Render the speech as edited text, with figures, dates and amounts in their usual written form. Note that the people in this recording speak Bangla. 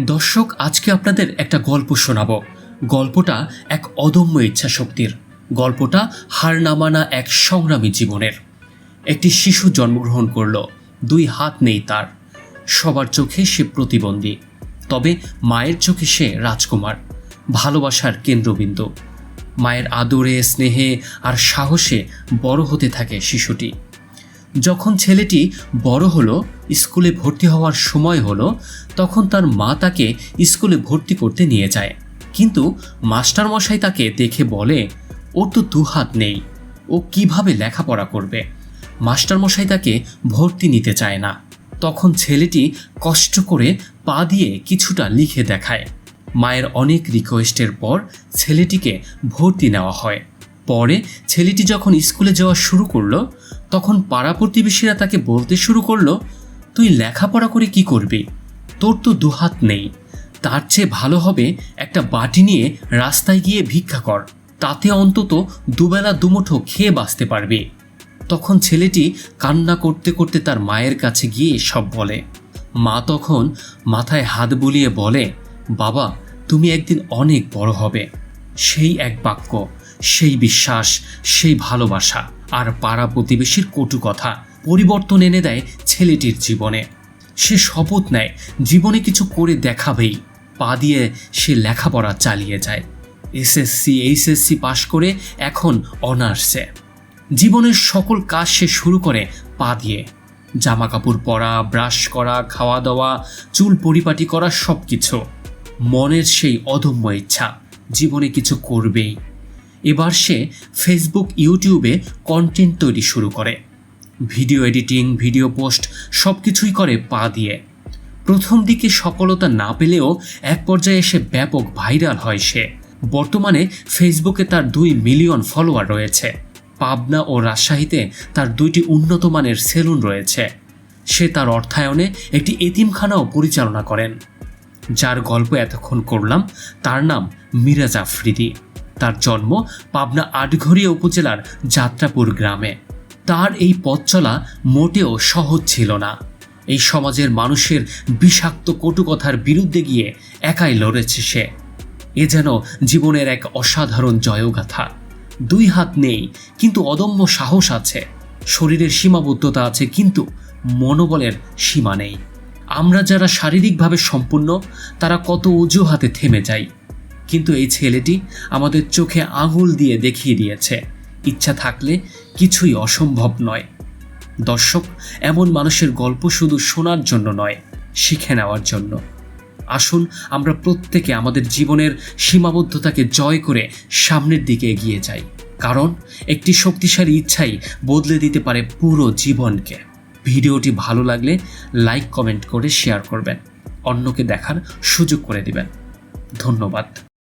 দর্শক, আজকে আপনাদের একটা গল্প শোনাবো। গল্পটা এক অদম্য ইচ্ছা শক্তির। গল্পটা হার না মানা এক সংগ্রামী জীবনের। একটি শিশু জন্মগ্রহণ করল, 2 হাত নেই তার। সবার চোখে সে প্রতিবন্ধী, তবে মায়ের চোখে সে রাজকুমার, ভালোবাসার কেন্দ্রবিন্দু। মায়ের আদরে, স্নেহে আর সাহসে বড় হতে থাকে শিশুটি। যখন ছেলেটি বড় হলো, স্কুলে ভর্তি হওয়ার সময় হলো, তখন তার মা তাকে স্কুলে ভর্তি করতে নিয়ে যায়। কিন্তু মাস্টারমশাই তাকে দেখে বলে, ওর তো 2 হাত নেই, ও কিভাবে লেখাপড়া করবে। মাস্টারমশাই তাকে ভর্তি নিতে চায় না। তখন ছেলেটি কষ্ট করে পা দিয়ে কিছুটা লিখে দেখায়। মায়ের অনেক রিকোয়েস্টের পর ছেলেটিকে ভর্তি নেওয়া হয়। পরে ছেলেটি যখন স্কুলে যাওয়া শুরু করলো, তখন পাড়া প্রতিবেশীরা তাকে বলতে শুরু করলো, তুই লেখাপড়া করে কি করবি? তোর তো 2 হাত নেই। তার চেয়ে ভালো হবে একটা বাটি নিয়ে রাস্তায় গিয়ে ভিক্ষা কর, তাতে অন্তত দুবেলা দুমুঠো খেয়ে বাঁচতে পারবি। তখন ছেলেটি কান্না করতে করতে তার মায়ের কাছে গিয়ে সব বলে। মা তখন মাথায় হাত বুলিয়ে বলে, বাবা, তুমি একদিন অনেক বড় হবে। সেই এক বাক্য, সেই বিশ্বাস, সেই ভালোবাসা আর পাড়া প্রতিবেশীর কটু কথা পরিবর্তন এনে দেয় ছেলেটির জীবনে। সে শপথ নেয় জীবনে কিছু করে দেখাবেই। পা দিয়ে সে লেখাপড়া চালিয়ে যায়। এসএসসি, এইচএসসি পাশ করে এখন অনার্সে। জীবনের সকল কাজ সে শুরু করে পা দিয়ে। জামা কাপড় পরা, ব্রাশ করা, খাওয়া দাওয়া, চুল পরিপাটি করা, সব কিছু। মনের সেই অদম্য ইচ্ছা জীবনে কিছু করবেই। এবার সে ফেসবুক, ইউটিউবে কন্টেন্ট তৈরি শুরু করে। ভিডিও এডিটিং, ভিডিও পোস্ট সব কিছুই করে পা দিয়ে। প্রথম দিকে সফলতা না পেলেও এক পর্যায়ে এসে ব্যাপক ভাইরাল হয় সে। বর্তমানে ফেসবুকে তার 2 মিলিয়ন ফলোয়ার রয়েছে। পাবনা ও রাজশাহীতে তার 2টি উন্নত মানের সেলুন রয়েছে। সে তার অর্থায়নে একটি এতিমখানাও পরিচালনা করেন। যার গল্প এতক্ষণ করলাম তার নাম মিরাজ আফ্রিদি। তার জন্ম পাবনা আটঘরিয়া উপজেলার যাত্রাপুর গ্রামে। তার এই পথ চলা মোটেও সহজ ছিল না। এই সমাজের মানুষের বিষাক্ত কটুকথার বিরুদ্ধে গিয়ে একাই লড়েছে সে। এ যেন জীবনের এক অসাধারণ জয়গাথা। 2 হাত নেই, কিন্তু অদম্য সাহস আছে। শরীরের সীমাবদ্ধতা আছে, কিন্তু মনোবলের সীমা নেই। আমরা যারা শারীরিকভাবে সম্পূর্ণ, তারা কত অজুহাতে থেমে যাই। কিন্তু এই ছেলেটি আমাদের চোখে আঙুল দিয়ে দেখিয়ে দিয়েছে, ইচ্ছা থাকলে কিছুই অসম্ভব নয়। দর্শক, এমন মানুষের গল্প শুধু শোনার জন্য নয়, শিখে নেওয়ার জন্য। আসুন আমরা প্রত্যেকে আমাদের জীবনের সীমাবদ্ধতাকে জয় করে সামনের দিকে এগিয়ে যাই, কারণ একটি শক্তিশালী ইচ্ছাই বদলে দিতে পারে পুরো জীবনকে। ভিডিওটি ভালো লাগলে লাইক, কমেন্ট করে শেয়ার করবেন, অন্যকে দেখার সুযোগ করে দিবেন। ধন্যবাদ।